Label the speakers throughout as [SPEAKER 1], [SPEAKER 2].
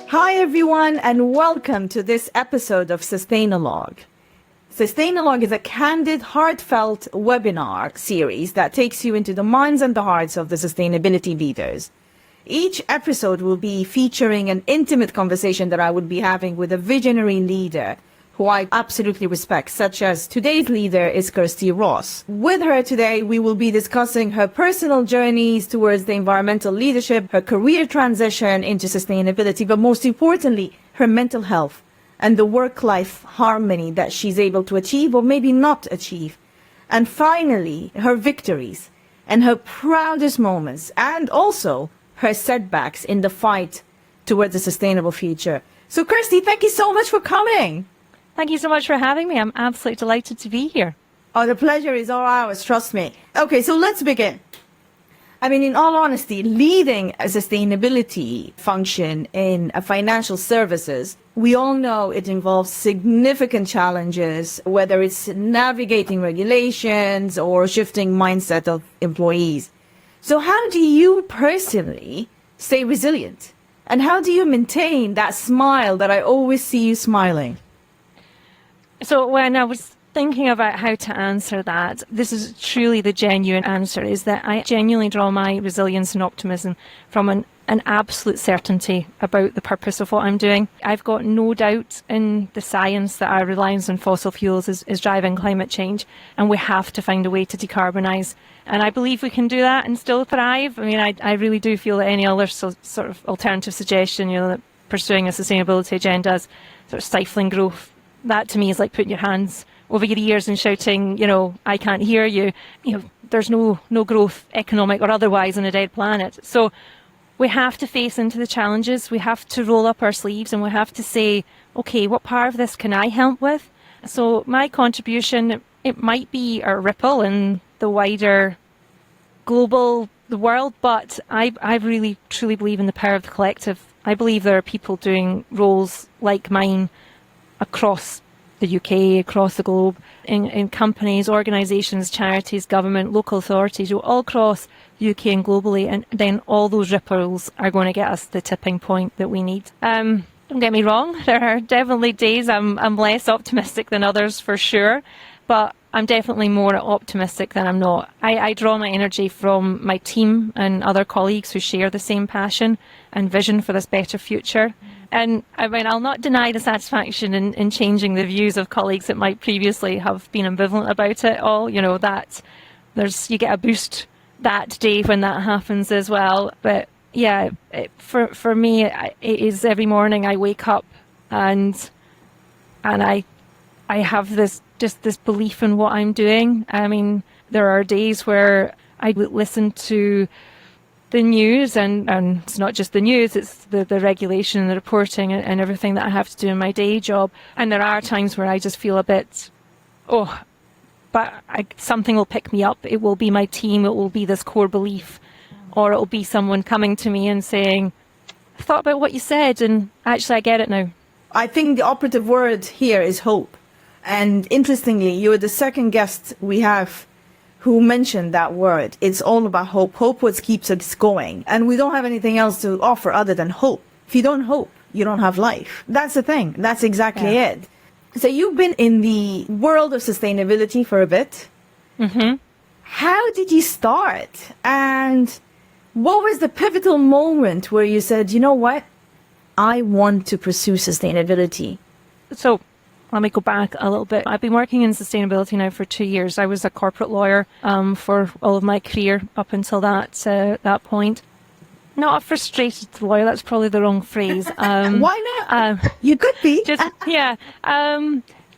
[SPEAKER 1] Hi everyone, and welcome to this episode of Sustainalog. Sustainalog is a candid, heartfelt webinar series that takes you into the minds and the hearts of the sustainability leaders. Each episode will be featuring an intimate conversation that I would be having with a visionary leader who I absolutely respect, such as today's leader is Kirsty Ross. With her today, we will be discussing her personal journeys towards the environmental leadership, her career transition into sustainability, but most importantly, her mental health and the work-life harmony that she's able to achieve or maybe not achieve. And finally, her victories and her proudest moments, and also her setbacks in the fight towards a sustainable future. So Kirsty, thank you so much for coming.
[SPEAKER 2] Thank you so much for having me. I'm absolutely delighted to be here.
[SPEAKER 1] Oh, the pleasure is all ours, trust me. Okay, so let's begin. I mean, in all honesty, leading a sustainability function in financial services, we all know it involves significant challenges, whether it's navigating regulations or shifting mindset of employees. So how do you personally stay resilient? And how do you maintain that smile that I always see you smiling?
[SPEAKER 2] So when I was thinking about how to answer that, this is truly the genuine answer, is that I genuinely draw my resilience and optimism from an absolute certainty about the purpose of what I'm doing. I've got no doubt in the science that our reliance on fossil fuels is driving climate change, and we have to find a way to decarbonise. And I believe we can do that and still thrive. I mean, I really do feel that any other sort of alternative suggestion, that pursuing a sustainability agenda is sort of stifling growth. That to me is like putting your hands over your ears and shouting, I can't hear you. There's no growth, economic or otherwise, on a dead planet. So we have to face into the challenges. We have to roll up our sleeves and we have to say, okay, what part of this can I help with? So my contribution, it might be a ripple in the wider global world, but I really truly believe in the power of the collective. I believe there are people doing roles like mine across the UK, across the globe, in companies, organisations, charities, government, local authorities, all across the UK and globally, and then all those ripples are going to get us the tipping point that we need. Don't get me wrong, there are definitely days I'm less optimistic than others for sure, but I'm definitely more optimistic than I'm not. I draw my energy from my team and other colleagues who share the same passion and vision for this better future. And I mean, I'll not deny the satisfaction in changing the views of colleagues that might previously have been ambivalent about it all. That you get a boost that day when that happens as well. But yeah, for me, it is every morning I wake up and I have this belief in what I'm doing. I mean, there are days where I listen to the news, and it's not just the news, it's the regulation and the reporting and everything that I have to do in my day job. And there are times where I just feel a bit, but something will pick me up. It will be my team, it will be this core belief, or it will be someone coming to me and saying, I thought about what you said and actually I get it now.
[SPEAKER 1] I think the operative word here is hope. And interestingly, you're the second guest we have who mentioned that word. It's all about hope. Hope what keeps us going. And we don't have anything else to offer other than hope. If you don't hope, you don't have life. That's the thing. That's exactly it. So you've been in the world of sustainability for a bit.
[SPEAKER 2] Mm-hmm.
[SPEAKER 1] How did you start? And what was the pivotal moment where you said, you know what? I want to pursue sustainability.
[SPEAKER 2] So let me go back a little bit. I've been working in sustainability now for 2 years. I was a corporate lawyer for all of my career up until that point. Not a frustrated lawyer, that's probably the wrong phrase.
[SPEAKER 1] Why not? You could be.
[SPEAKER 2] It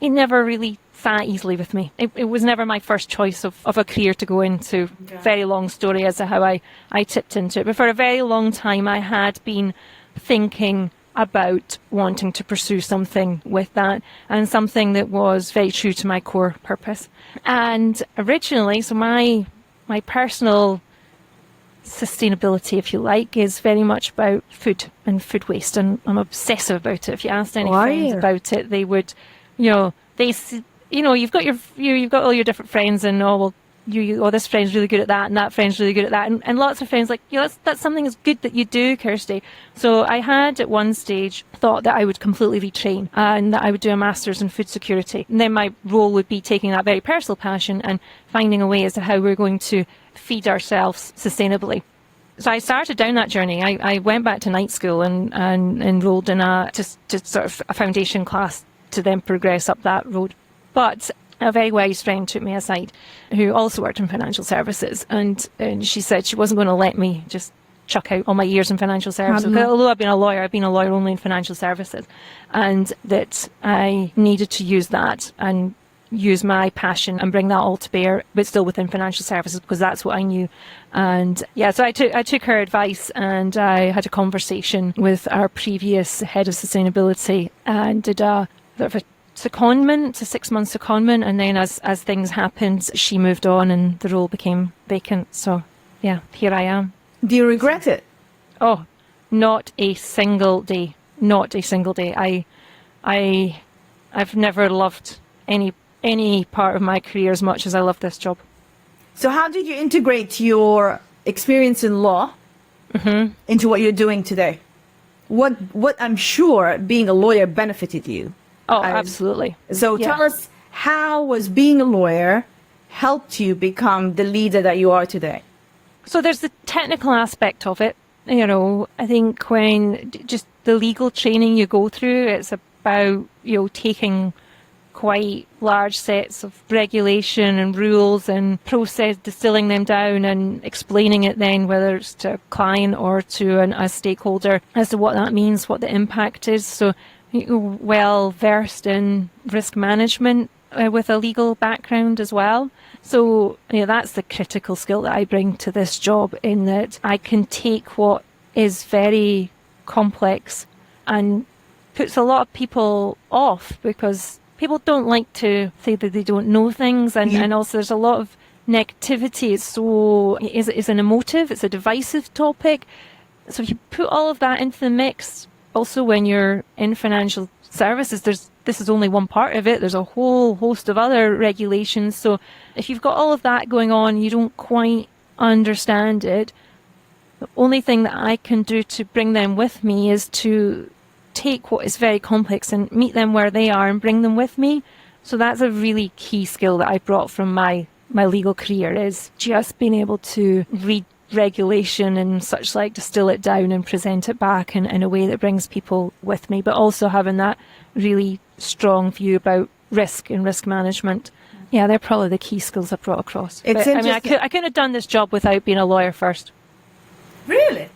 [SPEAKER 2] never really sat easily with me. It was never my first choice of a career to go into. Okay. Very long story as to how I tipped into it. But for a very long time, I had been thinking about wanting to pursue something with that, and something that was very true to my core purpose. And originally, so my personal sustainability, if you like, is very much about food and food waste, and I'm obsessive about it. If you asked any friends about it, they would, you've got all your different friends, and this friend's really good at that, and that friend's really good at that, and lots of friends like, that's something that's good that you do, Kirsty. So I had at one stage thought that I would completely retrain and that I would do a master's in food security, and then my role would be taking that very personal passion and finding a way as to how we're going to feed ourselves sustainably. So I started down that journey. I went back to night school and enrolled in just sort of a foundation class to then progress up that road. But a very wise friend took me aside who also worked in financial services, and she said she wasn't going to let me just chuck out all my years in financial services. Because although I've been a lawyer only in financial services, and that I needed to use that and use my passion and bring that all to bear, but still within financial services, because that's what I knew. And yeah, so I took her advice, and I had a conversation with our previous head of sustainability and did a sort of a secondment, a 6-month secondment, and then as things happened, she moved on and the role became vacant. So yeah, here I am.
[SPEAKER 1] Do you regret it?
[SPEAKER 2] Oh, not a single day. Not a single day. I've never loved any part of my career as much as I love this job.
[SPEAKER 1] So how did you integrate your experience in law into what you're doing today? What I'm sure being a lawyer benefited you.
[SPEAKER 2] Oh, absolutely.
[SPEAKER 1] So tell us, how was being a lawyer helped you become the leader that you are today?
[SPEAKER 2] So there's the technical aspect of it. I think when just the legal training you go through, it's about, taking quite large sets of regulation and rules and process, distilling them down and explaining it then, whether it's to a client or to a stakeholder, as to what that means, what the impact is. So well versed in risk management with a legal background as well. So that's the critical skill that I bring to this job, in that I can take what is very complex and puts a lot of people off, because people don't like to say that they don't know things, and also there's a lot of negativity. It's an emotive, it's a divisive topic. So if you put all of that into the mix, also when you're in financial services, this is only one part of it. There's a whole host of other regulations. So if you've got all of that going on, you don't quite understand it. The only thing that I can do to bring them with me is to take what is very complex and meet them where they are and bring them with me. So that's a really key skill that I brought from my legal career, is just being able to read regulation and such like, distill it down and present it back in a way that brings people with me, but also having that really strong view about risk and risk management. Yeah, they're probably the key skills I brought across.
[SPEAKER 1] I
[SPEAKER 2] couldn't have done this job without being a lawyer first.
[SPEAKER 1] Really?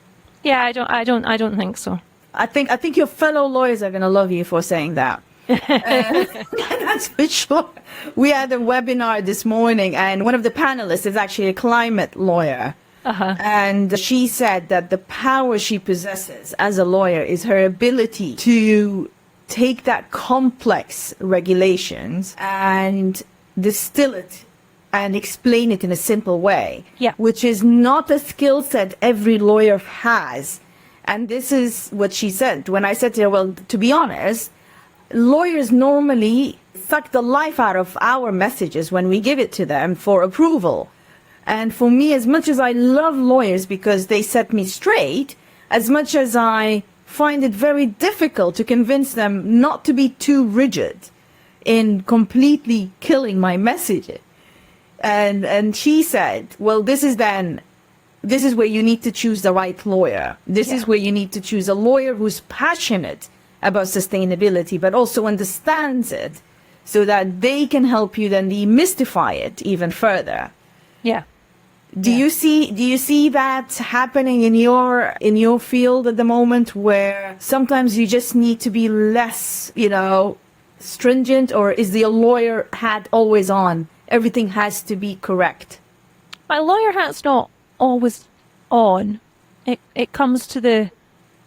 [SPEAKER 2] Yeah, I don't think so.
[SPEAKER 1] I think your fellow lawyers are going to love you for saying that. That's for sure. We had a webinar this morning, and one of the panelists is actually a climate lawyer. And she said that the power she possesses as a lawyer is her ability to take that complex regulations and distill it and explain it in a simple way, which is not a skill set every lawyer has. And this is what she said. When I said to her, well, to be honest, lawyers normally suck the life out of our messages when we give it to them for approval. And for me, as much as I love lawyers because they set me straight, as much as I find it very difficult to convince them not to be too rigid in completely killing my message. And she said, well, this is where you need to choose the right lawyer. This is where you need to choose a lawyer who's passionate about sustainability, but also understands it, so that they can help you then demystify it even further.
[SPEAKER 2] Yeah.
[SPEAKER 1] Do you see that happening in your field at the moment, where sometimes you just need to be less, stringent, or is the lawyer hat always on? Everything has to be correct.
[SPEAKER 2] My lawyer hat's not always on. It comes to the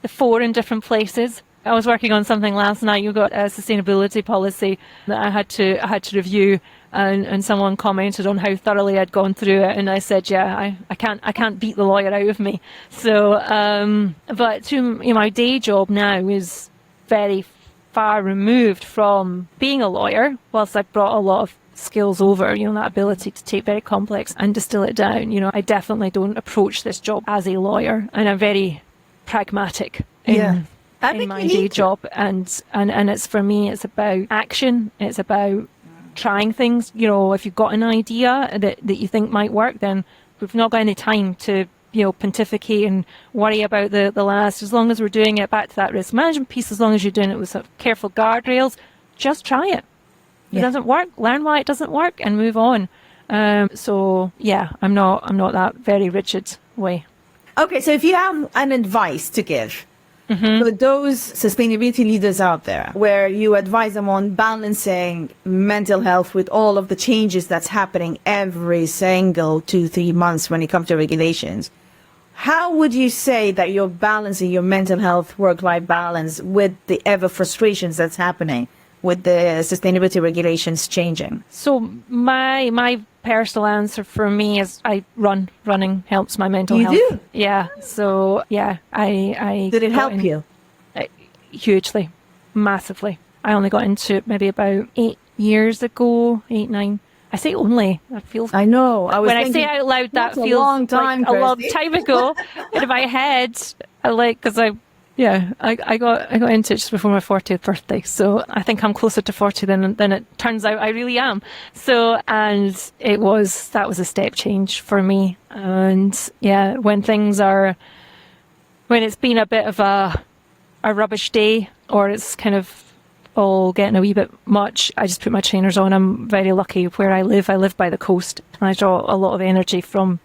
[SPEAKER 2] fore in different places. I was working on something last night. You got a sustainability policy that I had to review, and someone commented on how thoroughly I'd gone through it, and I said, yeah, I can't beat the lawyer out of me. So, but my day job now is very far removed from being a lawyer. Whilst I've brought a lot of skills over, that ability to take very complex and distill it down. I definitely don't approach this job as a lawyer, and I'm very pragmatic in my day job. And it's, for me, it's about action. It's about trying things. If you've got an idea that you think might work, then we've not got any time to pontificate and worry about the last. As long as we're doing it, back to that risk management piece, as long as you're doing it with sort of careful guardrails, just try it. If it doesn't work, learn why it doesn't work and move on. So yeah, I'm not that very rigid way.
[SPEAKER 1] Okay, so if you have an advice to give for those sustainability leaders out there, where you advise them on balancing mental health with all of the changes that's happening every single 2-3 months when it comes to regulations, how would you say that you're balancing your mental health work-life balance with the ever frustrations that's happening with the sustainability regulations changing?
[SPEAKER 2] So my personal answer for me is running helps my mental health.
[SPEAKER 1] You do?
[SPEAKER 2] Yeah. So yeah, I
[SPEAKER 1] Did it help you?
[SPEAKER 2] Hugely, massively. I only got into it maybe about 8 years ago, 8, 9. I say only. That feels.
[SPEAKER 1] I know.
[SPEAKER 2] When I say it out loud, that feels
[SPEAKER 1] a long time,
[SPEAKER 2] like a long time ago. In my head, I got into it just before my 40th birthday. So I think I'm closer to 40 than it turns out I really am. So, and that was a step change for me. And yeah, when it's been a bit of a rubbish day, or it's kind of all getting a wee bit much, I just put my trainers on. I'm very lucky where I live. I live by the coast, and I draw a lot of energy from.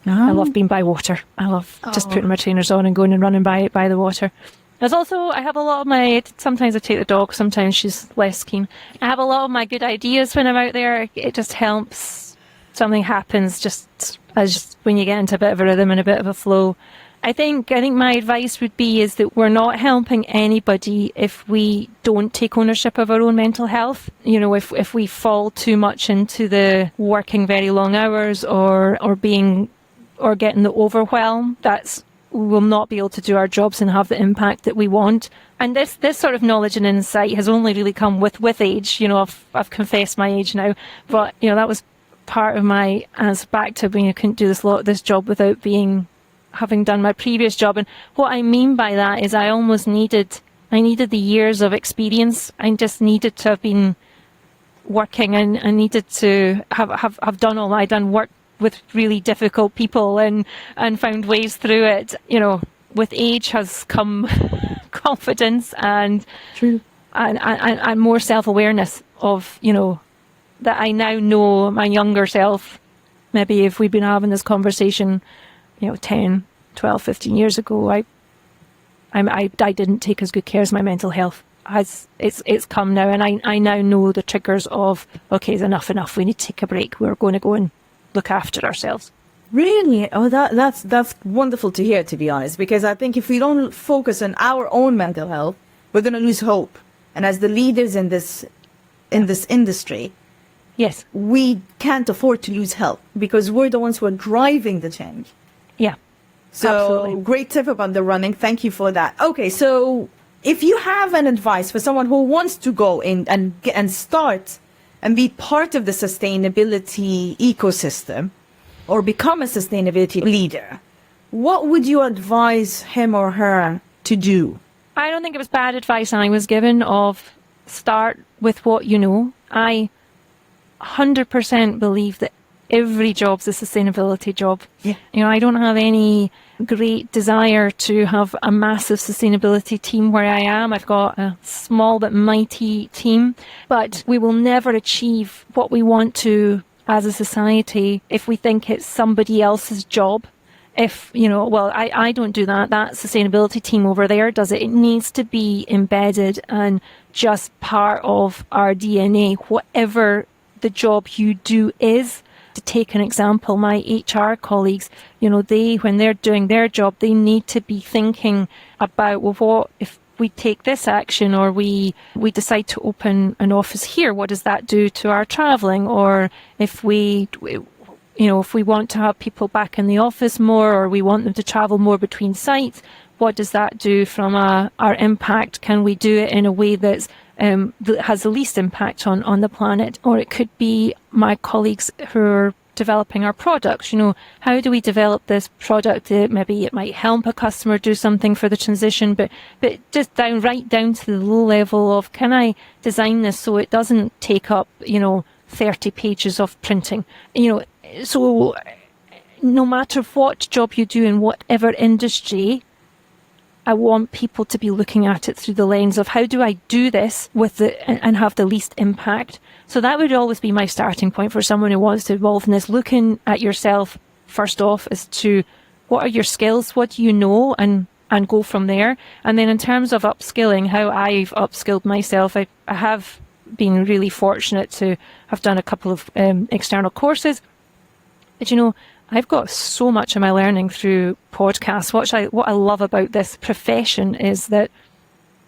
[SPEAKER 2] I love being by water. I love just putting my trainers on and going and running by the water. There's also, I have a lot of sometimes I take the dog, sometimes she's less keen. I have a lot of my good ideas when I'm out there. It just helps. Something happens just when you get into a bit of a rhythm and a bit of a flow. I think my advice would be is that we're not helping anybody if we don't take ownership of our own mental health. If we fall too much into the working very long hours or getting the overwhelm, we will not be able to do our jobs and have the impact that we want. And this sort of knowledge and insight has only really come with age. I've confessed my age now, but that was part of my answer back to being I couldn't do this job without having done my previous job. And what I mean by that is I needed the years of experience. I just needed to have been working, and I needed to have done all that. I'd done work with really difficult people and found ways through it. With age has come confidence and
[SPEAKER 1] True.
[SPEAKER 2] and more self-awareness of, that I now know my younger self. Maybe if we'd been having this conversation 10, 12, 15 years ago, I didn't take as good care as my mental health. It's come now, and I now know the triggers of, okay, it's enough, we need to take a break, we're going to go and look after ourselves.
[SPEAKER 1] Really? Oh, that's wonderful to hear, to be honest, because I think if we don't focus on our own mental health, we're going to lose hope. And as the leaders in this industry,
[SPEAKER 2] yes,
[SPEAKER 1] we can't afford to lose health, because we're the ones who are driving the change.
[SPEAKER 2] Yeah.
[SPEAKER 1] So
[SPEAKER 2] absolutely.
[SPEAKER 1] Great tip about the running. Thank you for that. Okay, so if you have an advice for someone who wants to go in and start and be part of the sustainability ecosystem or become a sustainability leader, what would you advise him or her to do?
[SPEAKER 2] I don't think it was bad advice I was given of start with what you know. I 100% believe that every job's a sustainability job.
[SPEAKER 1] Yeah.
[SPEAKER 2] I don't have any great desire to have a massive sustainability team where I am. I've got a small but mighty team, but we will never achieve what we want to as a society if we think it's somebody else's job. If, I don't do that. That sustainability team over there does it. It needs to be embedded and just part of our DNA, whatever the job you do is. To take an example, my HR colleagues, when they're doing their job, they need to be thinking about, well, what if we take this action, or we decide to open an office here, what does that do to our travelling? Or if we want to have people back in the office more, or we want them to travel more between sites, what does that do from our impact? Can we do it in a way that's that has the least impact on the planet, or it could be my colleagues who are developing our products. How do we develop this product? Maybe it might help a customer do something for the transition, but just right down to the low level of, can I design this so it doesn't take up 30 pages of printing? So no matter what job you do in whatever industry, I want people to be looking at it through the lens of, how do I do this and have the least impact? So that would always be my starting point for someone who wants to evolve in this, looking at yourself first off as to, what are your skills, what do you know, and go from there. And then in terms of upskilling, how I've upskilled myself, I have been really fortunate to have done a couple of external courses. But I've got so much of my learning through podcasts. What I love about this profession is that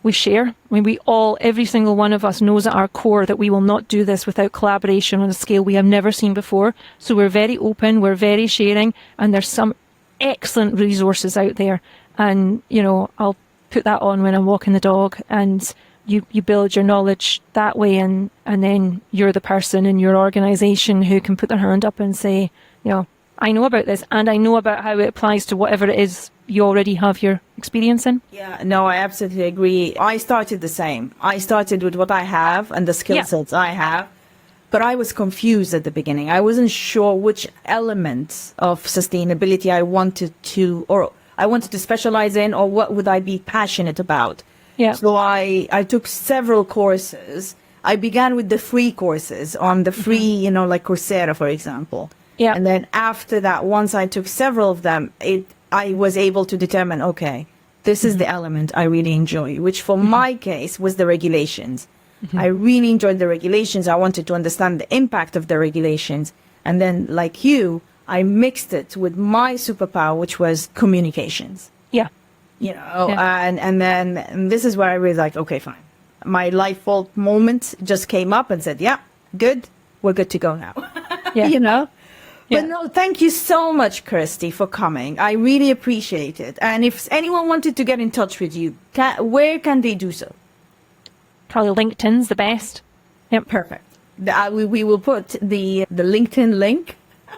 [SPEAKER 2] we share. Every single one of us knows at our core that we will not do this without collaboration on a scale we have never seen before. So we're very open, we're very sharing, and there's some excellent resources out there. And, I'll put that on when I'm walking the dog, and you build your knowledge that way, and then you're the person in your organization who can put their hand up and say, I know about this, and I know about how it applies to whatever it is you already have your experience in.
[SPEAKER 1] Yeah, no, I absolutely agree. I started the same. I started with what I have and the skill sets I have, but I was confused at the beginning. I wasn't sure which elements of sustainability I wanted to specialize in, or what would I be passionate about.
[SPEAKER 2] Yeah.
[SPEAKER 1] So I took several courses. I began with the free courses on the free, like Coursera, for example.
[SPEAKER 2] Yeah.
[SPEAKER 1] And then after that, once I took several of them, I was able to determine, okay, this is the element I really enjoy, which for my case was the regulations. I really enjoyed the regulations. I wanted to understand the impact of the regulations. And then, like you, I mixed it with my superpower, which was communications.
[SPEAKER 2] Yeah.
[SPEAKER 1] And then this is where I was like, okay, fine. My light bulb moment just came up and said, yeah, good. We're good to go now.
[SPEAKER 2] Yeah.
[SPEAKER 1] But no, thank you so much, Kirsty, for coming. I really appreciate it. And if anyone wanted to get in touch with you, where can they do so?
[SPEAKER 2] Probably LinkedIn's the best. Yep.
[SPEAKER 1] Perfect. We will put the LinkedIn link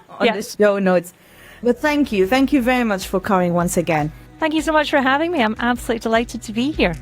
[SPEAKER 1] on the show notes. But thank you. Thank you very much for coming once again.
[SPEAKER 2] Thank you so much for having me. I'm absolutely delighted to be here.